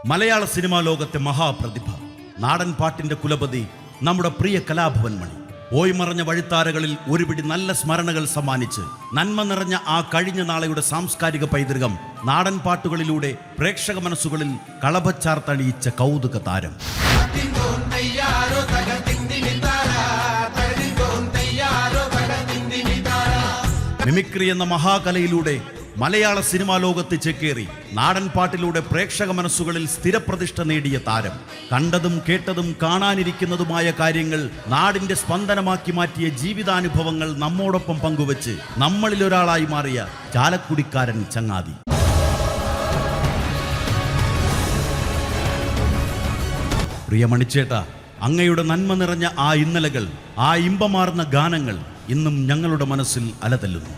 മലയാള cinema ലോകത്തെ മഹാപ്രതിഭ, നാടൻ പാട്ടിന്റെ കുലപതി, നമ്മുടെ പ്രിയ കലാഭവൻ മണി പോയിമറഞ്ഞ വഴിത്താരകളിൽ ഒരുപിടി നല്ല സ്മരണകൾ സമ്മാനിച്ച് നന്മ നിറഞ്ഞ ആ കഴിഞ്ഞ നാളെയുടെ സാംസ്കാരിക പൈതൃകം നാടൻ പാട്ടുകളിലൂടെ പ്രേക്ഷക മനസ്സുകളിൽ കളഭച്ചാർത്തണിയിച്ച കൗതുക താരം. മിമിക്രി എന്ന മഹാകലയിലൂടെ മലയാള സിനിമാ ലോകത്ത് ചേക്കേറി നാടൻ പാട്ടിലൂടെ പ്രേക്ഷക മനസ്സുകളിൽ സ്ഥിരപ്രതിഷ്ഠ നേടിയ താരം. കണ്ടതും കേട്ടതും കാണാനിരിക്കുന്നതുമായ കാര്യങ്ങൾ നാടിന്റെ സ്പന്ദനമാക്കി മാറ്റിയ ജീവിതാനുഭവങ്ങൾ നമ്മോടൊപ്പം പങ്കുവച്ച് നമ്മളിലൊരാളായി മാറിയ ചാലക്കുടിക്കാരൻ ചങ്ങാതി. പ്രിയ മണിച്ചേട്ട, അങ്ങയുടെ നന്മ നിറഞ്ഞ ആ ഇന്നലകൾ, ആ ഇമ്പമാർന്ന ഗാനങ്ങൾ ഇന്നും ഞങ്ങളുടെ മനസ്സിൽ അലതല്ലുന്നു.